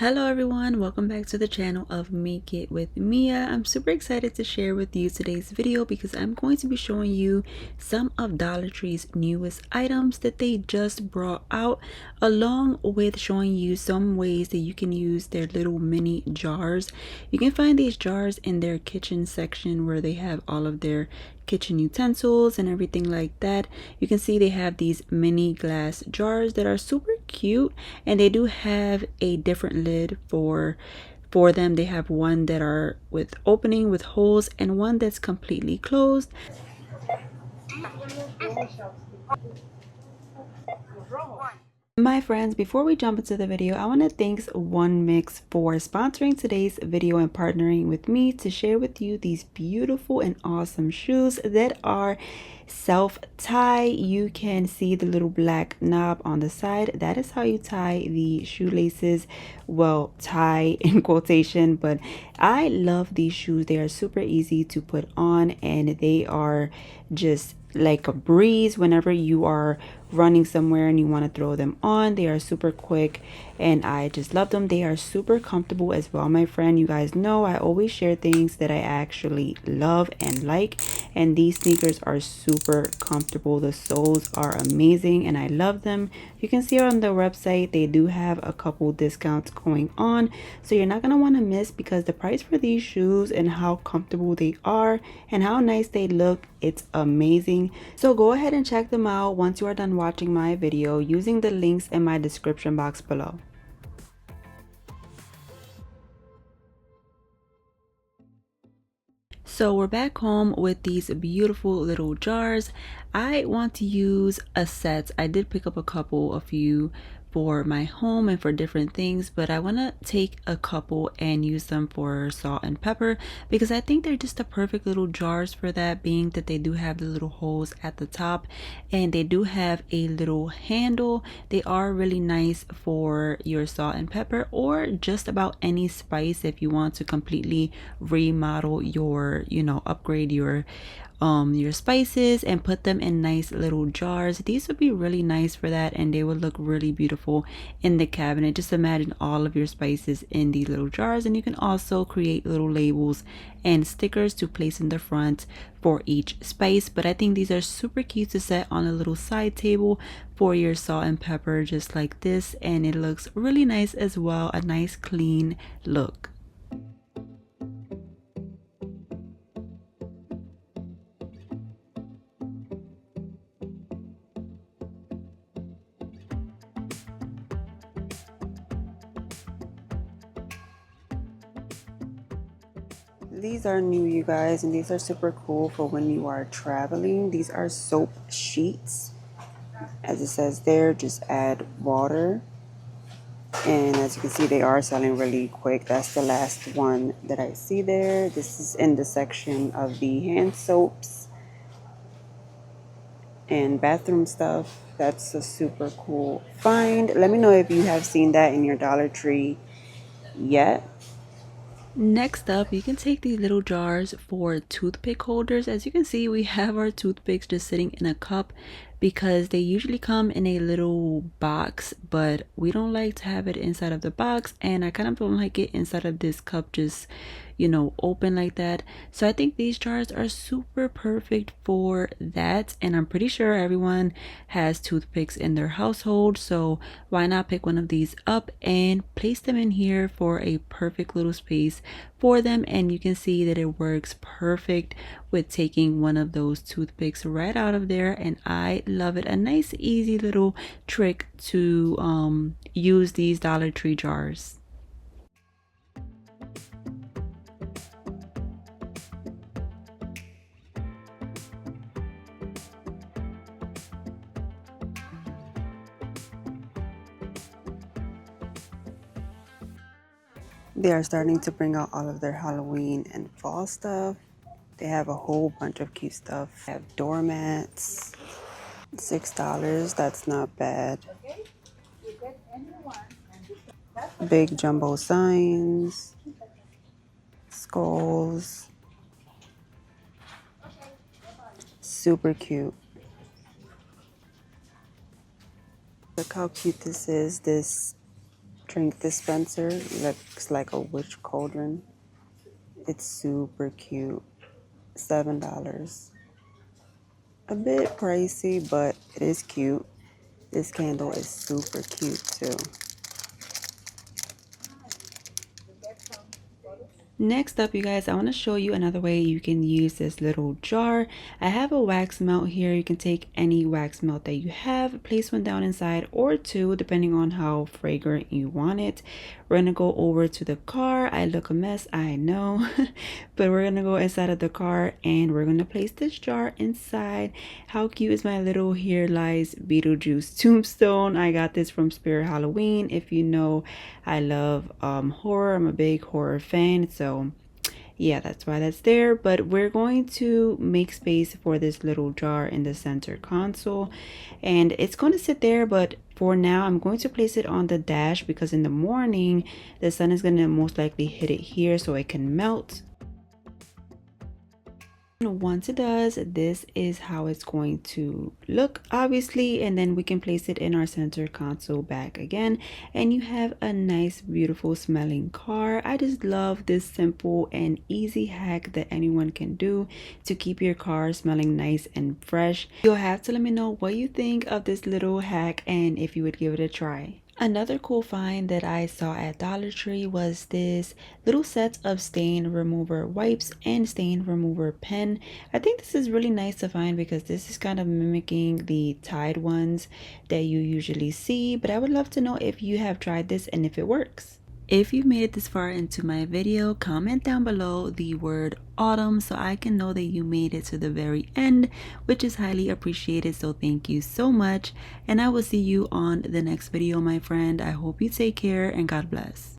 Hello everyone, welcome back to the channel of Make It with Mia. I'm super excited to share with you today's video because I'm going to be showing you some of Dollar Tree's newest items that they just brought out, along with showing you some ways that you can use their little mini jars. You can find these jars in their kitchen section where they have all of their kitchen utensils and everything like that. You can see they have these mini glass jars that are super cute, and they do have a different lid for them. They have one that are with opening with holes and one that's completely closed. My friends, before we jump into the video, I want to thank One Mix for sponsoring today's video and partnering with me to share with you these beautiful and awesome shoes that are self-tie. You can see the little black knob on the side. That is how you tie the shoelaces. Well, tie in quotation, but I love these shoes. They are super easy to put on and they are just like a breeze whenever you are running somewhere and you want to throw them on. They are super quick and I just love them. They are super comfortable as well, my friend. You guys know I always share things that I actually love and like, and these sneakers are super comfortable. The soles are amazing and I love them. You can see on the website they do have a couple discounts going on, so you're not gonna want to miss, because the price for these shoes and how comfortable they are and how nice they look, it's amazing. So go ahead and check them out once you are done watching my video using the links in my description box below. So we're back home with these beautiful little jars. I want to use a set. I did pick up a few for my home and for different things, but I want to take a couple and use them for salt and pepper because I think they're just the perfect little jars for that, being that they do have the little holes at the top and they do have a little handle. They are really nice for your salt and pepper or just about any spice if you want to completely remodel your, upgrade your spices and put them in nice little jars. These would be really nice for that and they would look really beautiful in the cabinet. Just imagine all of your spices in these little jars, and you can also create little labels and stickers to place in the front for each spice. But I think these are super cute to set on a little side table for your salt and pepper, just like this, and it looks really nice as well. A nice clean look. These are new, you guys, and these are super cool for when you are traveling. These are soap sheets. As it says there, just add water. And as you can see, they are selling really quick. That's the last one that I see there. This is in the section of the hand soaps and bathroom stuff. That's a super cool find. Let me know if you have seen that in your Dollar Tree yet. Next up, you can take these little jars for toothpick holders. As you can see, we have our toothpicks just sitting in a cup because they usually come in a little box, but we don't like to have it inside of the box, and I kind of don't like it inside of this cup just open like that. So I think these jars are super perfect for that, and I'm pretty sure everyone has toothpicks in their household, so why not pick one of these up and place them in here for a perfect little space for them. And you can see that it works perfect with taking one of those toothpicks right out of there, and I love it. A nice easy little trick to use these Dollar Tree jars. They are starting to bring out all of their Halloween and fall stuff. They have a whole bunch of cute stuff. They have doormats, $6. That's not bad. Big jumbo signs, skulls. Super cute. Look how cute this is. This drink dispenser. Looks like a witch cauldron. It's super cute. $7. A bit pricey, but it is cute. This candle is super cute too. Next up, you guys, I want to show you another way you can use this little jar. I have a wax melt here. You can take any wax melt that you have, place one down inside or two, depending on how fragrant you want it. We're going to go over to the car. I look a mess, I know, but we're going to go inside of the car and we're going to place this jar inside. How cute is my little Here Lies Beetlejuice tombstone? I got this from Spirit Halloween. If you know, I love horror. I'm a big horror fan, so yeah, that's why that's there. But we're going to make space for this little jar in the center console, and it's going to sit there, but for now I'm going to place it on the dash because in the morning the sun is going to most likely hit it here so it can melt. Once it does, this is how it's going to look, obviously, and then we can place it in our center console back again, and you have a nice, beautiful smelling car. I just love this simple and easy hack that anyone can do to keep your car smelling nice and fresh. You'll have to let me know what you think of this little hack and if you would give it a try. Another cool find that I saw at Dollar Tree was this little set of stain remover wipes and stain remover pen. I think this is really nice to find because this is kind of mimicking the Tide ones that you usually see, but I would love to know if you have tried this and if it works. If you've made it this far into my video, comment down below the word autumn so I can know that you made it to the very end, which is highly appreciated. So thank you so much, and I will see you on the next video, my friend. I hope you take care and God bless.